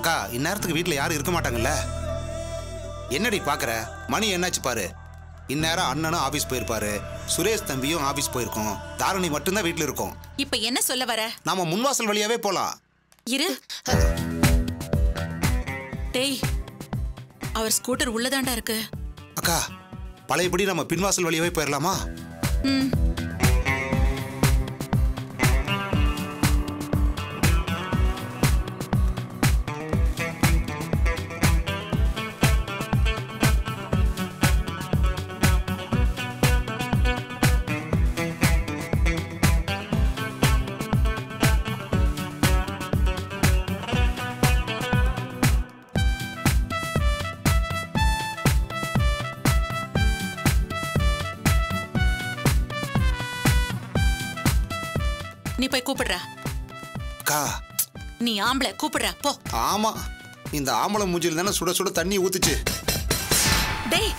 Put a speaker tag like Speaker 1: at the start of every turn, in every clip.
Speaker 1: அக்கா இந்நேரத்துக்கு வீட்டுல யாரும் இருக்க மாட்டாங்கல்ல. என்னடி பாக்குற? மணி என்னாச்சு பாரு. இந்நேரம் அண்ணனும் ஆபீஸ் போயிருப்பாரு, சுரேஷ் தம்பியும் ஆபீஸ் போயிருக்கோம், தாரணி மட்டும்தான் வீட்டுல இருக்கோம்.
Speaker 2: இப்ப என்ன சொல்ல வர?
Speaker 1: நாம முன்வாசல் வழியாவே போலாம்.
Speaker 2: இரு. டேய், அவர் ஸ்கூட்டர் உள்ளதாண்டா இருக்கு.
Speaker 1: அக்கா பழையபடி நம்ம பின்வாசல் வழியாவே போயிடலாமா?
Speaker 2: நீ போய் கூப்பிடுற.
Speaker 1: அக்கா
Speaker 2: நீ ஆம்பளை கூப்பிடுற போ.
Speaker 1: ஆமா, இந்த ஆம்பளை மூஞ்சில தானே சுட சுட தண்ணி ஊத்துச்சு.
Speaker 2: டேய்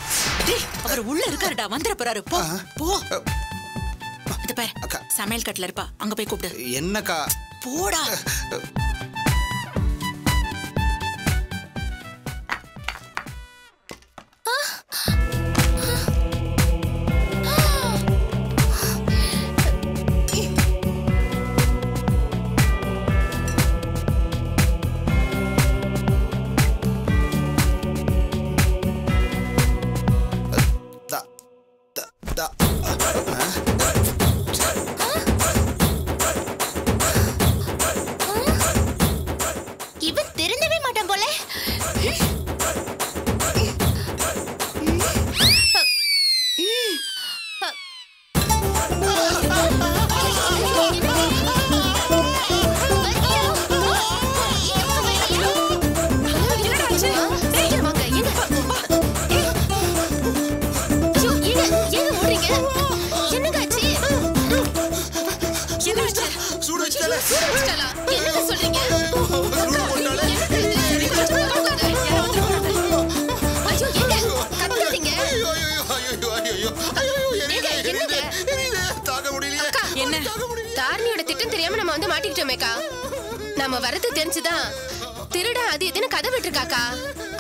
Speaker 2: டேய், அவர் உள்ள இருக்காருடா, வந்துற போறாரு. போ போ. இது பாரு, சமையல் கட்டுல இருப்பா, அங்க போய் கூப்பிடு.
Speaker 1: என்னக்கா?
Speaker 2: போடா.
Speaker 3: தாரணியோட திட்டம் தெரியாம நம்ம வந்து மாட்டிக்கிட்டோமேக்கா. நம்ம வரது தெரிஞ்சுதான் திருட அது இதுன்னு கதை விட்டுருக்காக்கா.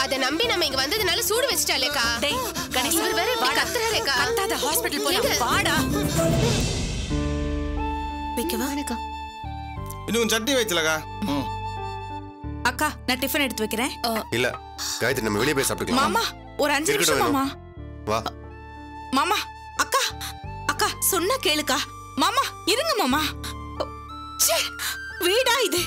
Speaker 3: அத நம்பி நம்ம இங்க வந்ததுனால சூடு வச்சிட்டாலேக்கா.
Speaker 2: டேய் கணேஷ்,
Speaker 3: இவர் வேற இப்படி கத்துறாரேக்கா.
Speaker 2: கத்தாத, ஹாஸ்பிடல் போலாம் வாடா.
Speaker 3: வைக்கவா? அக்கா
Speaker 4: இன்னும் சட்னி வைக்கலக்கா.
Speaker 2: அக்கா நான் டிஃபன் எடுத்து வைக்கிறேன்.
Speaker 5: இல்ல காயத்ரி, நம்ம வெளியே போய் சாப்பிட்டுக்கலாம்.
Speaker 2: மாமா ஒரு 5 நிமிஷம் மாமா.
Speaker 5: வா
Speaker 2: மாமா. அக்கா அக்கா சொன்னா கேளுக்கா. மாமா இருங்க மாமா. ச்சே, வீடா இது?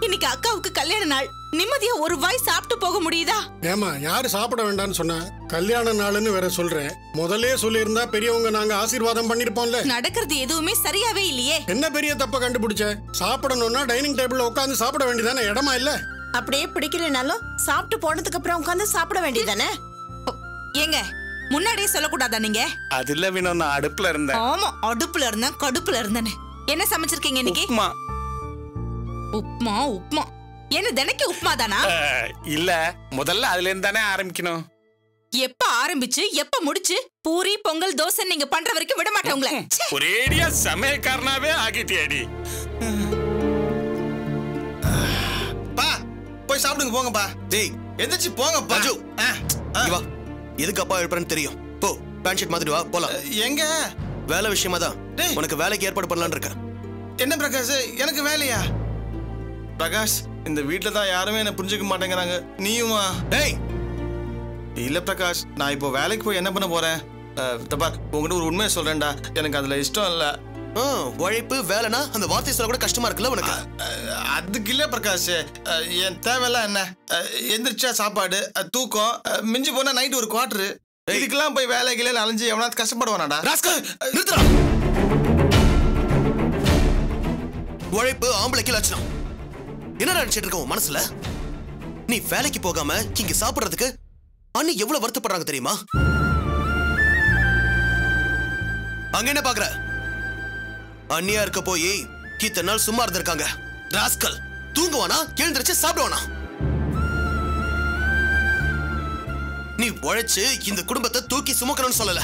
Speaker 2: இன்னைக்கு அக்காவுக்கு கல்யாண நாள், நிம்மதியா ஒரு வாய் சாப்பிட்டு போக முடியுதா?
Speaker 6: ஏமா யாரு சாப்பிட வேண்டாம்னு சொன்னா? கல்யாண நாள்னு வேற சொல்றேன். முதல்ல சொல்லியிருந்தா பெரியவங்க நாங்க ஆசீர்வாதம் பண்ணிருப்போம்ல.
Speaker 2: நடக்கிறது எதுவுமே சரியாவே இல்லையே.
Speaker 6: என்ன பெரிய தப்ப கண்டுபிடிச்ச? சாப்பிடணும்னா டைனிங் டேபிள்ல உட்கார்ந்து சாப்பிட வேண்டியதானே, இடமா இல்ல?
Speaker 7: அப்படியே பிடிக்கலனாலும் சாப்பிட்டு போனதுக்கு அப்புறம் உட்கார்ந்து சாப்பிட வேண்டியதானே.
Speaker 2: ஏங்க முன்னாடியே சொல்லக்கூடாதா நீங்க?
Speaker 4: அது இல்ல வினோ, நான் அடுப்புல இருந்தேன்.
Speaker 2: ஆமா, அடுப்புல இருந்தேன், கடுப்புல இருந்தேன்னு. என்ன சமைச்சிருக்கீங்க இன்னைக்கு?
Speaker 4: உப்புமா.
Speaker 2: உப்புமா உப்புமா என்ன தினைக்கு உப்புமா தானா?
Speaker 4: இல்ல, முதல்ல அதுல இருந்து தானே ஆரம்பிக்கணும்.
Speaker 2: எப்ப ஆரம்பிச்சு எப்ப முடிச்சு பூரி பொங்கல் தோசை நீங்க பண்ற வரைக்கும் விட மாட்டேன் உங்களை.
Speaker 4: ஒரேடியா சமையல்காரனாவே ஆகிட்டியாடி.
Speaker 8: பா போய் சாப்பிடுங்க போங்கப்பா. டேய் எந்திரிச்சு போங்கப்பா.
Speaker 9: வா, எதுக்கு அப்பா எழுப்புறேன்னு தெரியும். போ பேண்ட் ஷர்ட் மாதிரி வா போலாம்.
Speaker 8: எங்க?
Speaker 9: வேலை விஷயமா தான். உனக்கு வேலைக்கு ஏற்பாடு பண்ணலான்னு இருக்கேன்.
Speaker 8: என்ன பிரகாஷ், எனக்கு வேலையா? பிரகாஷ், இந்த வீட்டுல தான் யாருமே என்ன புரிஞ்சுக்க மாட்டேங்கிறாங்க, நீயுமா?
Speaker 9: டேய்
Speaker 8: இல்ல பிரகாஷ், நான் இப்போ வேலைக்கு போய் என்ன பண்ண போறேன்? உங்ககிட்ட ஒரு உண்மையை சொல்றேன்டா, எனக்கு அதுல இஷ்டம் இல்ல.
Speaker 9: உழைப்பு வேலைனா அந்த வார்த்தை சொல்ல கூட கஷ்டமா இருக்குல்ல உனக்கு?
Speaker 8: அதுக்கு இல்ல பிரகாஷ், என் தேவையெல்லாம் என்ன? எந்திரிச்சா சாப்பாடு, தூக்கம், மிஞ்சி போனா நைட் ஒரு குவார்டரு. இதுக்கெல்லாம் போய் வேலைகளே அலைஞ்சு எவனாவது கஷ்டப்படுவானாடா?
Speaker 9: உழைப்பு ஆம்பளைக்கு லட்சணம். என்ன நினைச்சிட்டு இருக்க உன் மனசுல? நீ வேலைக்கு போகாம இங்க சாப்பிடுறதுக்கு அண்ணி எவ்வளவு வருத்தப்படுறாங்க தெரியுமா? அங்க என்ன பாக்குற? அண்ணியா இருக்க போய் இத்தனை நாள் சும்மா இருந்திருக்காங்க. ராஸ்கல், தூங்குவானா எழுந்திருச்சு சாப்பிடுவானா? நீ உழைச்சு இந்த குடும்பத்தை தூக்கி சுமக்கணும்னு சொல்லல.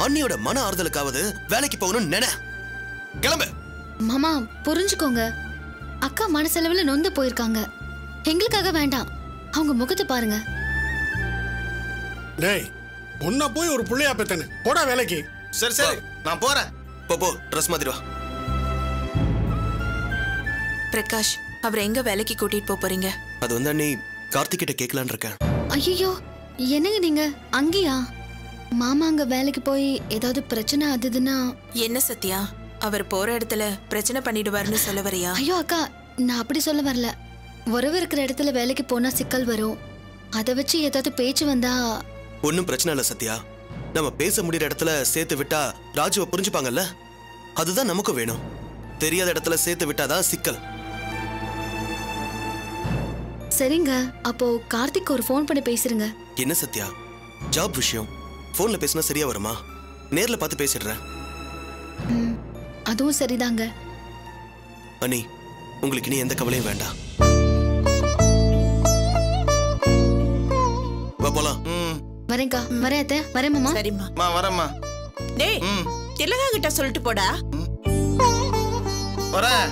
Speaker 9: அண்ணியோட மன ஆறுதலுக்காவது வேலைக்கு போகணும்னு நினை. கிளம்பு.
Speaker 10: மாமா புரிஞ்சுக்கோங்க, அக்கா மனசளவுல நொந்து போயிருக்காங்க. எங்களுக்காக வேண்டாம், அவங்க முகத்தை பாருங்க.
Speaker 6: டேய் உன்ன போய் ஒரு புள்ளையா பெத்தனே, போடா வேலைக்கு.
Speaker 8: சரி சரி நான் போறேன்.
Speaker 9: போ ட்ரெஸ் மாதிரி வா.
Speaker 2: பிரகாஷ், அவரை எங்க வேலைக்கு கூட்டிட்டு போறீங்க?
Speaker 9: அது வந்து அண்ணி கார்த்திக் கிட்ட கேட்கலான்னு இருக்கேன்.
Speaker 10: ஐயோ, என்னங்க நீங்க அங்கேயா? மாமா அங்க வேலைக்கு போய் ஏதாவது பிரச்சனை அதுதுன்னா?
Speaker 2: என்ன சத்யா, அவர் போற இடத்துல பிரச்சனை பண்ணிடுவாருன்னு சொல்ல வரியா?
Speaker 10: ஐயோ அக்கா, நான் அப்படி சொல்ல வரல. உறவு இருக்கிற இடத்துல வேலைக்கு போனா சிக்கல் வரும், அதை வச்சு ஏதாவது பேச்சு வந்தா.
Speaker 9: ஒன்னும் பிரச்சனை இல்ல சத்யா, நம்ம பேச முடியற இடத்துல சேர்த்து விட்டா ராஜுவை புரிஞ்சுப்பாங்கல்ல, அதுதான் நமக்கு வேணும். தெரியாத இடத்துல சேர்த்து விட்டாதான் சிக்கல்.
Speaker 10: சரிங்க, அப்போ கார்த்திக் ஒரு ஃபோன் பண்ணி பேசுறீங்க.
Speaker 9: என்ன சத்யா, ஜாப் விஷயம், போன்ல பேசினா சரியா வருமா? நேர்ல பார்த்து பேசிடுறேன்.
Speaker 10: அதுவும் சரிதாங்க.
Speaker 9: அண்ணி, உங்களுக்கு இனி எந்த கவலையும் வேண்டாம். வா போலாம்.
Speaker 10: வரேன்க்கா, வரேன் அத்தை, வரேன் மாமா.
Speaker 2: சரிம்மா.
Speaker 8: வரேம்மா.
Speaker 2: டேய், திலகா கிட்ட சொல்லிட்டு போடா.
Speaker 8: வரேன்.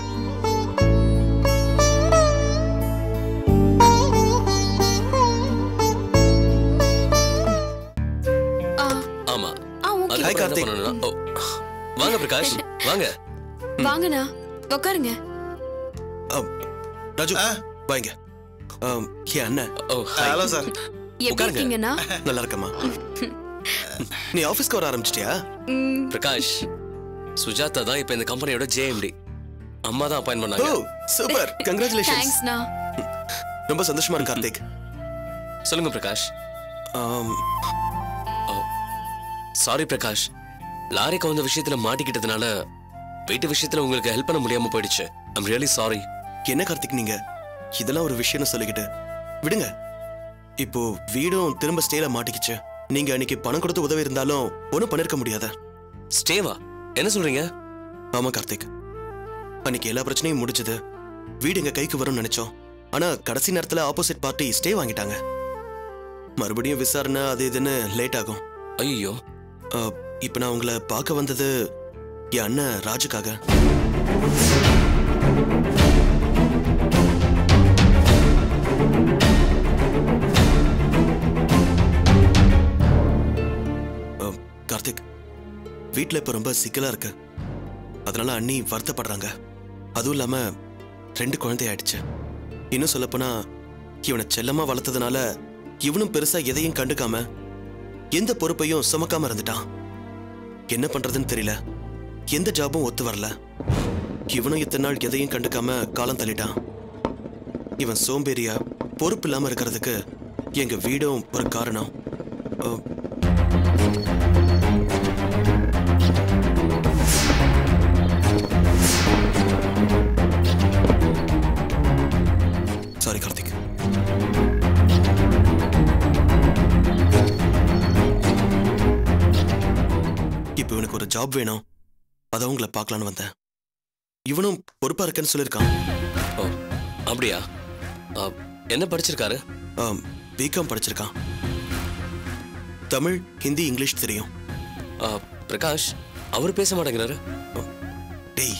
Speaker 11: ஆமா.
Speaker 9: ஹாய் கார்த்திக்.
Speaker 11: வாங்க பிரகாஷ், வாங்க.
Speaker 3: வாங்கண்ணா, உட்காருங்க.
Speaker 9: ராஜு வாங்க. அண்ணன்.
Speaker 8: Hello sir.
Speaker 3: எப்படி இருக்கீங்கண்ணா?
Speaker 9: நல்லா இருக்கம்மா. நீ ஆபீஸ்க்கு வர ஆரம்பிச்சிட்டியா?
Speaker 11: பிரகாஷ், சுஜாதா தான் இப்ப இந்த கம்பெனியோட ஜேஎம்டி. அம்மா தான் அப்பாயின்ட் பண்ணாங்க.
Speaker 9: ஓ சூப்பர், கங்க்ராச்சுலேஷன்ஸ்.
Speaker 3: தேங்க்ஸ்ண்ணா.
Speaker 9: ரொம்ப சந்தோஷமா இருக்கு கார்த்திக்.
Speaker 11: சொல்லுங்க பிரகாஷ். சாரி பிரகாஷ், லாரிக்கு வந்த விஷயத்துல மாட்டிக்கிட்டதுனால வீட்டு விஷயத்துல உங்களுக்கு ஹெல்ப் பண்ண முடியாம போயிடுச்சு. I'm really sorry.
Speaker 9: என்ன கார்த்திக் நீங்க இதெல்லாம் ஒரு விஷயம்னு சொல்லிக்கிட்டு விடுங்க. இப்போ வீடும் திரும்ப ஸ்டேல மாட்டிக்கிச்சு. நீங்க அன்னைக்கு பணம் கொடுத்து உதவி இருந்தாலும் ஒன்னும் பண்ணிருக்க முடியாத.
Speaker 11: ஸ்டேவா? என்ன சொல்றீங்க?
Speaker 9: ஆமா கார்த்திக், அன்னைக்கு எல்லா பிரச்சனையும் முடிஞ்சது. வீடு எங்க கைக்கு வரும்னு நினைச்சோம். ஆனா கடைசி நேரத்துல ஆப்போசிட் பார்ட்டி ஸ்டே வாங்கிட்டாங்க. மறுபடியும் விசாரணை அது இதுன்னு லேட் ஆகும்.
Speaker 11: ஐயோ,
Speaker 9: இப்ப நான் உங்களை பார்க்க வந்தது என் அண்ணன் ராஜுக்காக. கார்த்திக், வீட்டுல இப்ப ரொம்ப சிக்கலா இருக்கு. அதனால அண்ணி வருத்தப்படுறாங்க. அதுவும் இல்லாம 2 குழந்தை ஆயிடுச்சு. இன்னும் சொல்லப்போனா இவனை செல்லமா வளர்த்ததுனால இவனும் பெருசா எதையும் கண்டுக்காம எந்த பொறுப்பையும் சுமக்காம இருந்துட்டான். என்ன பண்றதுன்னு தெரியல. எந்த ஜாபும் ஒத்து வரல. இவனும் இத்தனை நாள் எதையும் கண்டுக்காம காலம் தள்ளிட்டான். இவன் சோம்பேறியா பொறுப்பு இல்லாம இருக்கிறதுக்கு எங்க வீடும் ஒரு காரணம். சாரி கார்த்திக். இப்ப இவனுக்கு ஒரு ஜாப் வேணும், அதான் உங்களை பார்க்கலான்னு வந்தேன். இவனும் பொறுப்பா இருக்கேன்னு சொல்லியிருக்கான்.
Speaker 11: அப்படியா? என்ன படிச்சிருக்காரு?
Speaker 9: பிகாம் படிச்சிருக்கான். தமிழ், ஹிந்தி, இங்கிலீஷ் தெரியும்.
Speaker 11: பிரகாஷ், அவர் பேச மாட்டேங்கிறாரு.
Speaker 9: டேய்,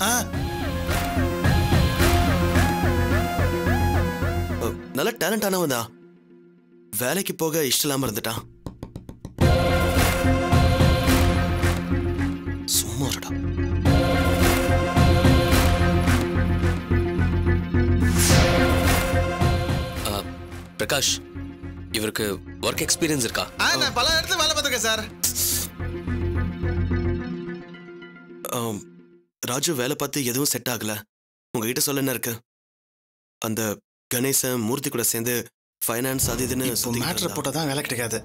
Speaker 9: நல்ல டேலண்ட் ஆனவன் தான். வேலைக்கு போக இஷ்டம் இல்லாம இருந்துட்டான். சும்மா இருடா.
Speaker 11: பிரகாஷ், இவருக்கு ஒர்க் எக்ஸ்பீரியன்ஸ் இருக்கா?
Speaker 8: நான் பல இடத்துல வேலை பார்த்திருக்கேன் சார்.
Speaker 9: ராஜு வேலை பார்த்து எதுவும் செட் ஆகல. உங்ககிட்ட சொல்ல என்ன இருக்கு? அந்த கணேசன் மூர்த்தி கூட சேர்ந்து ஃபைனான்ஸ் அது இதுன்னு
Speaker 8: மேட்டர் போட்டா தான் வேலை கிடைக்காது.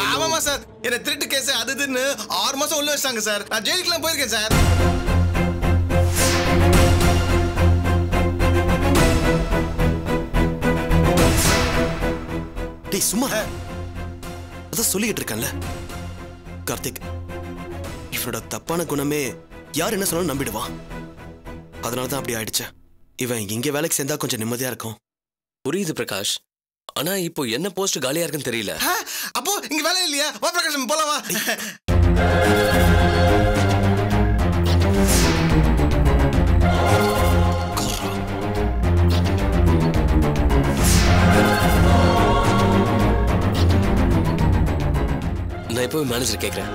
Speaker 8: ஆமாமா சார், என்ன திருட்டு கேஸ் அது இதுன்னு 6 மாசம் உள்ள வச்சாங்க சார். நான் ஜெயிலுக்குலாம் போயிருக்கேன் சார்.
Speaker 9: டேய் சும்மா, அதான் சொல்லிக்கிட்டு இருக்கேன்ல கார்த்திக். இவனோட தப்பான குணமே யார் என்ன சொன்னாலும் நம்பிடுவான். அதனாலதான் அப்படி ஆயிடுச்சு. இவன் இங்க வேலைக்கு சேர்ந்தா கொஞ்சம் நிம்மதியா இருக்கும்.
Speaker 11: புரியுது பிரகாஷ், ஆனா இப்போ என்ன போஸ்ட் காலியா இருக்குன்னு தெரியல.
Speaker 8: அப்போ இங்க வேலை இல்லையா? வா பிரகாஷ் போலாம் வா.
Speaker 11: நான் போய் மேனேஜர் கேட்கிறேன்.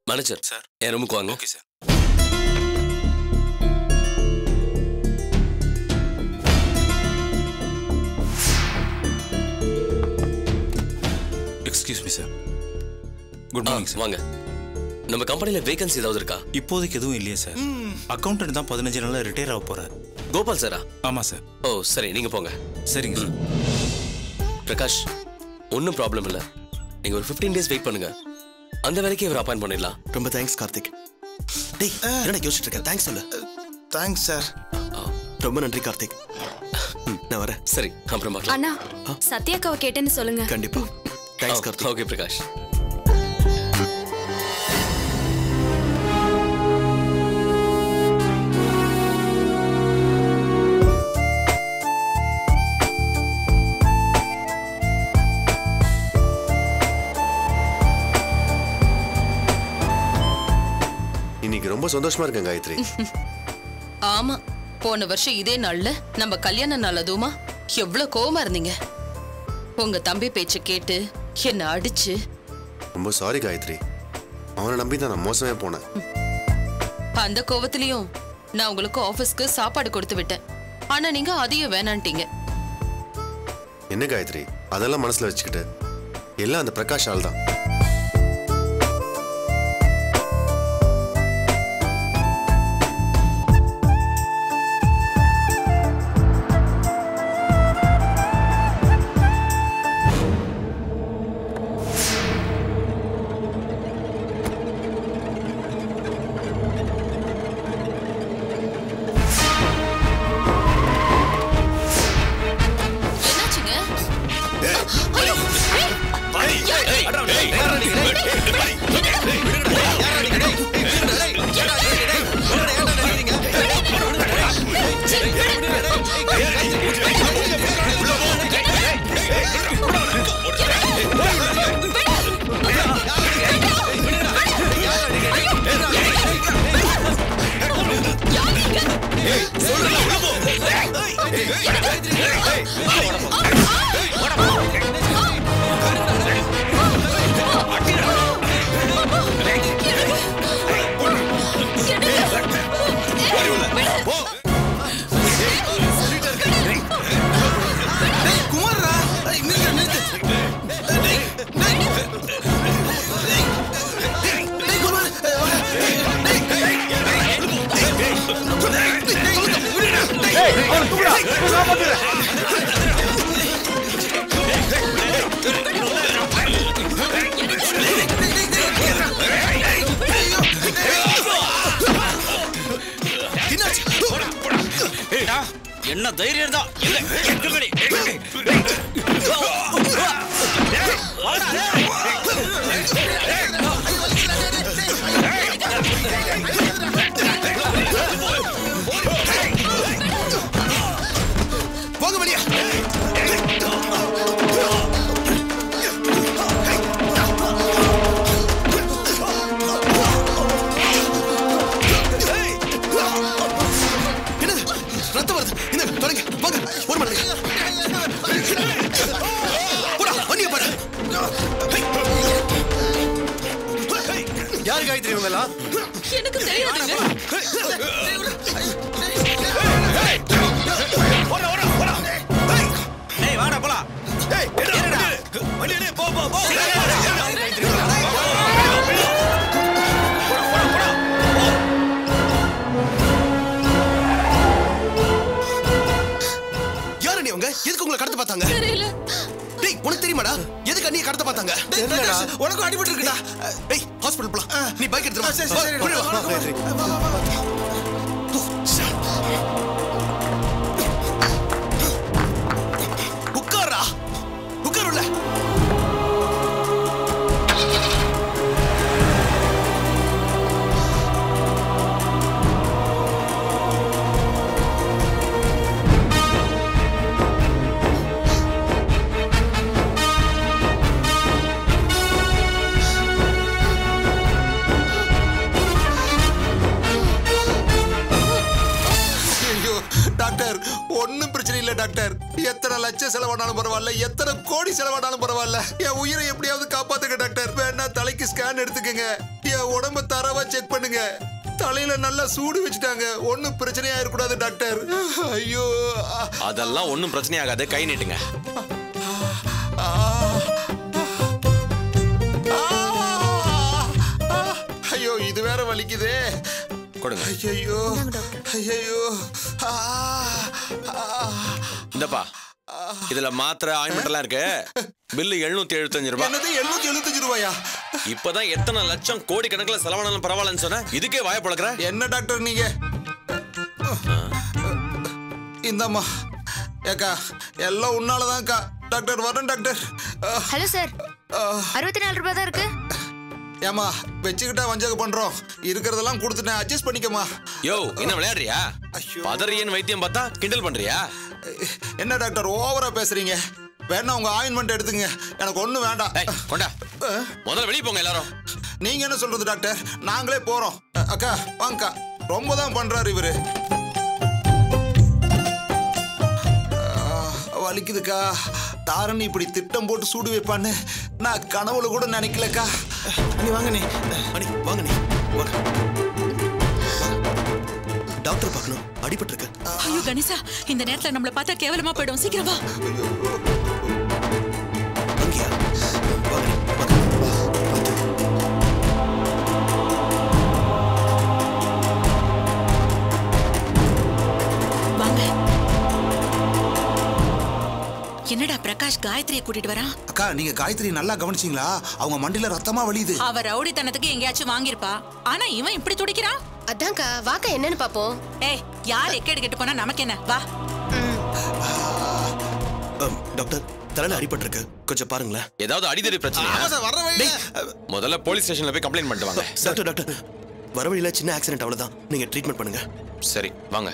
Speaker 11: மேனேஜர் சார், என் ரூமுக்கு வாங்க. Okay sir.
Speaker 12: Excuse me sir. Good morning sir.
Speaker 11: வாங்க. நம்ம கம்பெனில வேகன்சி ஏதாவது இருக்கா?
Speaker 12: இப்போதைக்கு எதுவும் இல்லையே சார். அக்கௌண்டன்ட் தான் 15 நாள்ல ரிட்டையர் ஆக போறாரு.
Speaker 11: கோபால் சாரா?
Speaker 12: ஆமா சார்.
Speaker 11: ஓ சரி, நீங்க போங்க.
Speaker 12: சரிங்க சார்.
Speaker 11: பிரகாஷ், ஒன்றும் ப்ராப்ளம் இல்லை. நீங்க ஒரு 15 days வெயிட் பண்ணுங்க. அந்த வேலைக்கு இவர் அப்பாயிண்ட் பண்ணிடலாம்.
Speaker 9: ரொம்ப தேங்க்ஸ் கார்த்திக். டேய், என்னடா யோசிச்சுட்டு இருக்க? தேங்க்ஸ் சொல்லு.
Speaker 8: Thanks sir.
Speaker 9: ரொம்ப நன்றி கார்த்திக். நான் வரேன்.
Speaker 11: சரி, அப்புறம் பார்க்கலாம்.
Speaker 13: அண்ணா, சத்யாக்காவை கேட்டேன்னு சொல்லுங்க.
Speaker 9: கண்டிப்பா. தேங்க்ஸ் கார்த்திக்.
Speaker 11: ஓகே பிரகாஷ்.
Speaker 5: இன்னைக்கு ரொம்ப சந்தோஷமா இருக்கேன் காயத்ரி.
Speaker 14: ஆமா, போன வருஷம் இதே நாள்ல நம்ம கல்யாண நாள் அதுவுமா எவ்வளவு கோவமா இருந்தீங்க. உங்க தம்பி பேச்ச கேட்டு என்ன அடிச்சு.
Speaker 5: ரொம்ப சாரி காயத்ரி. அவனை நம்பி தான் நான் மோசமே போனேன்.
Speaker 14: அந்த கோவத்திலையும் நான் உங்களுக்கு ஆபீஸ்க்கு சாப்பாடு கொடுத்து விட்டேன். ஆனா நீங்க அதையும் வேணான்ட்டீங்க.
Speaker 5: என்ன காயத்ரி அதெல்லாம் மனசுல வச்சுக்கிட்டு? எல்லாம் அந்த பிரகாஷ் ஆள் தான்.
Speaker 12: என்ன தைரியம் இருந்தா
Speaker 8: போக வெளியா. ரத்தம் வருது. இந்த தொடங்க வாங்க. ஒரு மணி போடா வண்டிய பாரு.
Speaker 5: யார் காயத்ரி இவங்கலாம்?
Speaker 14: எனக்கு தெரியாதுங்க.
Speaker 12: ஏய் வாடா போலாம். ஏய் என்னடா வண்டி எடு. போ போ போ.
Speaker 8: யாரு நீ? எதுக்கு உங்களை கடத்த பார்த்தாங்க?
Speaker 14: தெரியல.
Speaker 8: டேய் உனக்கு தெரியுமாடா எதுக்கு அண்ணியை கடத்த பார்த்தாங்க? தெரியலடா. உனக்கு அடிபட்டு இருக்குடா. டேய் ஹாஸ்பிடல் போலாம். நீ பைக் எடுத்து வா. சரி சரி. உட்காரா. உட்காருல.
Speaker 1: ஒன்னும் பிரச்சனை இல்ல டாக்டர். எத்தனை லட்சம் செலவானாலும் பரவாயில்ல, எத்தனை கோடி செலவானாலும் பரவாயில்ல, என் உயிரை எப்படியாவது காப்பாத்துங்க டாக்டர். வேணா தலைக்கு ஸ்கேன் எடுத்துக்கங்க, என் உடம்ப தரவா செக் பண்ணுங்க. தலையில நல்லா சூடு வச்சுட்டாங்க, ஒன்னும் பிரச்சனையா இருக்கக்கூடாது டாக்டர். ஐயோ,
Speaker 15: அதெல்லாம் ஒன்னும் பிரச்சனையாகாது, கை நீட்டுங்க.
Speaker 1: ஐயோ, இது வேற வலிக்குதே.
Speaker 15: கொடுங்க.
Speaker 1: ஐயோ ஐயோ,
Speaker 15: இந்தப்பா, இதுல மாத்திரை ஆயின்மெண்ட் எல்லாம் இருக்கு. பில்லு 775 ரூபாய்.
Speaker 1: என்னது 775 ரூபாயா?
Speaker 15: இப்பதான் எத்தனை லட்சம் கோடி கணக்கில் செலவானாலும் பரவாயில்லன்னு சொன்ன, இதுக்கே வாய பழக்கிற.
Speaker 1: என்ன டாக்டர் நீங்க? இந்தம்மா ஏக்கா, எல்லாம் உன்னாலதான்க்கா. டாக்டர் வரேன் டாக்டர்.
Speaker 10: ஹலோ சார், 64 ரூபாய் தான் இருக்கு.
Speaker 1: ஏமா வச்சுக்கிட்டா வஞ்சக பண்றோம், இருக்கிறதெல்லாம் கொடுத்துட்டேன், அட்ஜஸ்ட் பண்ணிக்கமா.
Speaker 15: யோ, என்ன விளையாடுறியா? பதறியன் வைத்தியம் பார்த்தா கிண்டல் பண்றியா?
Speaker 1: என்ன டாக்டர் ஓவரா பேசுறீங்க? வேணா உங்க ஆயின்மெண்ட் எடுத்துங்க, எனக்கு ஒண்ணு வேண்டாம்.
Speaker 15: கொண்டா, முதல்ல வெளியே போங்க எல்லாரும்.
Speaker 1: நீங்க என்ன சொல்றது டாக்டர்? நாங்களே போறோம். அக்கா வாங்கக்கா, ரொம்ப தான் பண்றாரு இவரு. வலிக்குதுக்கா. தாரணி இப்படி திட்டம் போட்டு சூடு வைப்பான்னு நான் கனவுல கூட நினைக்கலக்கா.
Speaker 9: நீ வாங்க, நீ வாங்க, நீ வாங்க. டாக்டர் பார்க்கணும், அடிபட்டு இருக்கு.
Speaker 2: ஐயோ கணேசா, இந்த நேரத்துல நம்மள பார்த்தா கேவலமா போயிடும், சீக்கிரம் வா.
Speaker 9: அங்கயா? வாங்க,
Speaker 2: வாங்க. என்னடா பிரகாஷ் காயத்ரியை கூட்டிட்டு வரான்?
Speaker 1: அக்கா, நீங்க காயத்ரி நல்லா கவனிச்சீங்களா? அவங்க மண்டில ரத்தமா வலியுது.
Speaker 2: அவ ரவுடித்தனத்துக்கு எங்கேயாச்சும் வாங்கிருப்பா, ஆனா இவன் இப்படி துடிக்கிறான்.
Speaker 3: அதான்க்கா, வாக்கா என்னன்னு பாப்போம்.
Speaker 2: ஏய், யார் எக்கேடு கெட்டு போனா நமக்கு என்ன, வா.
Speaker 9: டாக்டர், தலையில அடிபட்டு இருக்கு, கொஞ்சம் பாருங்களேன்.
Speaker 15: ஏதாவது அடிதடி பிரச்சனை? முதல்ல போலீஸ் ஸ்டேஷன்ல போய் கம்ப்ளைண்ட் பண்ணிட்டு வாங்க.
Speaker 9: டாக்டர், வர வழியில சின்ன ஆக்சிடென்ட், அவ்வளவுதான். நீங்க ட்ரீட்மெண்ட் பண்ணுங்க.
Speaker 15: சரி வாங்க.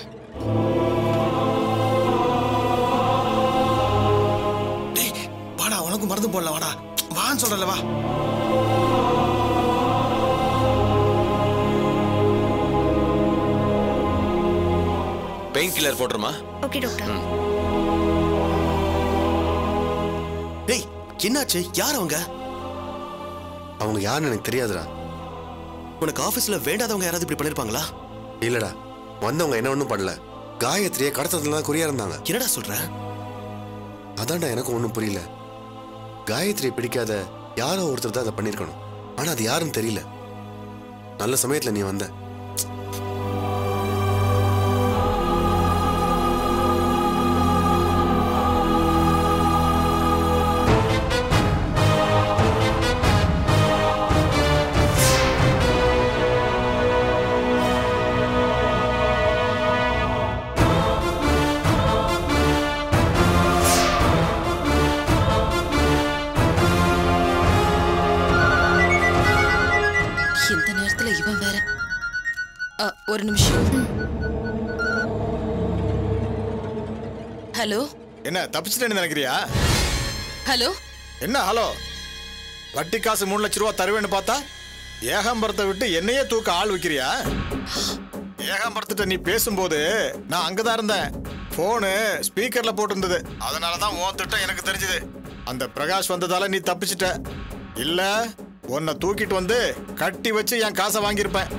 Speaker 8: வாடா, உனக்கு மருந்து போடல, வாடா வான்னு சொல்றல, வா.
Speaker 15: பெயின் கில்லர் போடுறமா?
Speaker 10: Okay doctor.
Speaker 9: டேய், என்னாச்சு? யார் அவங்க?
Speaker 5: அவங்க யாருன்னு எனக்கு தெரியாதுடா.
Speaker 9: உனக்கு ஆபீஸ்ல வேண்டாதவங்க யாராவது இப்படி பண்ணிருப்பாங்களா?
Speaker 5: இல்லடா, வந்தவங்க என்ன ஒன்றும் பண்ணல. காயத்ரியை கடத்ததுல தான் குறியா இருந்தாங்க.
Speaker 9: என்னடா சொல்ற?
Speaker 5: அதான்டா எனக்கு ஒன்றும் புரியல. காயத்ரியை பிடிக்காத யாரோ ஒருத்தர் தான் அதை பண்ணியிருக்கணும், ஆனா அது யாருன்னு தெரியல. நல்ல சமயத்துல நீ வந்த.
Speaker 14: ஒரு நிமிஷம். ஹலோ,
Speaker 8: என்ன தப்பிச்சிட்டேன்னு நினைக்கிறியா?
Speaker 14: ஹலோ,
Speaker 8: என்ன ஹலோ? வட்டி காசு 3 லட்சம் ரூபா தருவேன்னு பார்த்தா ஏகாம்பரத்தை விட்டு என்னையே தூக்க ஆள் வைக்கிறியா? ஏகாம்பரத்திட்ட நீ பேசும்போது நான் அங்கதான் இருந்தேன். போனு ஸ்பீக்கர்ல போட்டிருந்தது, அதனாலதான் உன் திட்டம் எனக்கு தெரிஞ்சது. அந்த பிரகாஷ் வந்ததால நீ தப்பிச்சிட்ட. இல்ல உன்னை தூக்கிட்டு வந்து கட்டி வச்சு என் காசை வாங்கியிருப்பேன்.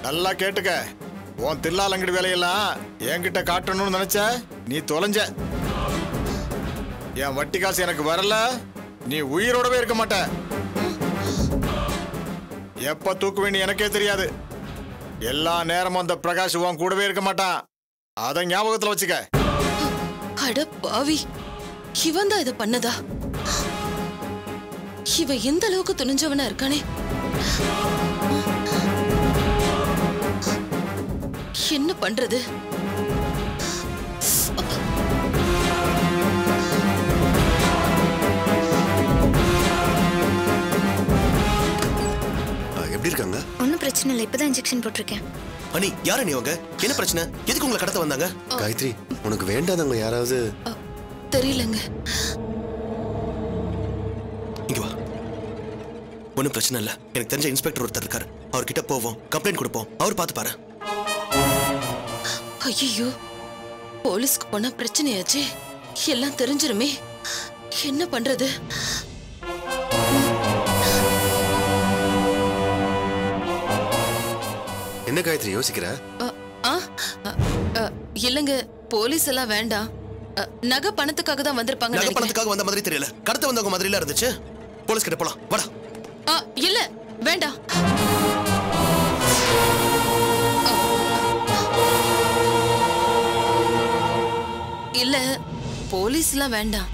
Speaker 8: நல்லா கேட்டுக்க, உன் தில்லாலங்கடி வேலையெல்லாம் என்கிட்ட காட்டணும்னு நினைச்ச, நீ தொலைஞ்ச. என் வட்டி காசு எனக்கு வரல, நீ உயிரோடவே இருக்க மாட்ட. எப்ப தூக்குவேன்னு எனக்கே தெரியாது. எல்லா நேரமும் அந்த பிரகாஷ் உன் கூடவே இருக்க மாட்டான், அதை ஞாபகத்துல வச்சுக்க.
Speaker 14: அட பாவி, இவன் தான் இதை பண்ணதா? இவன் எந்த அளவுக்கு துணிஞ்சவனா இருக்கானே. என்ன பண்றது?
Speaker 5: எப்படி இருக்காங்க?
Speaker 10: ஒன்னும் பிரச்சனை இல்லை, இப்பதான் இன்ஜெக்ஷன் போட்டிருக்கேன்.
Speaker 9: அனி, யார நீ? அவங்க என்ன பிரச்சனை? எதுக்கு உங்களை கடத்த வந்தாங்க?
Speaker 5: காயத்ரி, உனக்கு வேண்டாதவங்க யாராவது?
Speaker 14: தெரியலங்க.
Speaker 9: இங்க வா. ஒன்னும் பிரச்சனை இல்ல, எனக்கு தெரிஞ்ச இன்ஸ்பெக்டர் ஒருத்தர் இருக்காரு, அவர்கிட்ட போவோம், கம்ப்ளைண்ட் கொடுப்போம், அவர் பார்த்து பாரு.
Speaker 14: ஐயோ, போலீஸ்க்கு போனா பிரச்சனையாச்சே, எல்லாம் தெரிஞ்சிருமே. என்ன பண்றது?
Speaker 5: என்ன காயத்ரி யோசிக்கிற?
Speaker 14: இல்லங்க, போலீஸ் எல்லாம் வேண்டாம். நகை பணத்துக்காக தான் வந்திருப்பாங்க.
Speaker 9: நகை பணத்துக்காக வந்த மாதிரி தெரியல, கடத்த வந்தவங்க மாதிரில இருந்துச்சு. போலீஸ் கிட்ட போலாம், வாடா.
Speaker 14: இல்ல வேண்டாம். இல்ல போலீஸ்லாம் வேண்டாம்.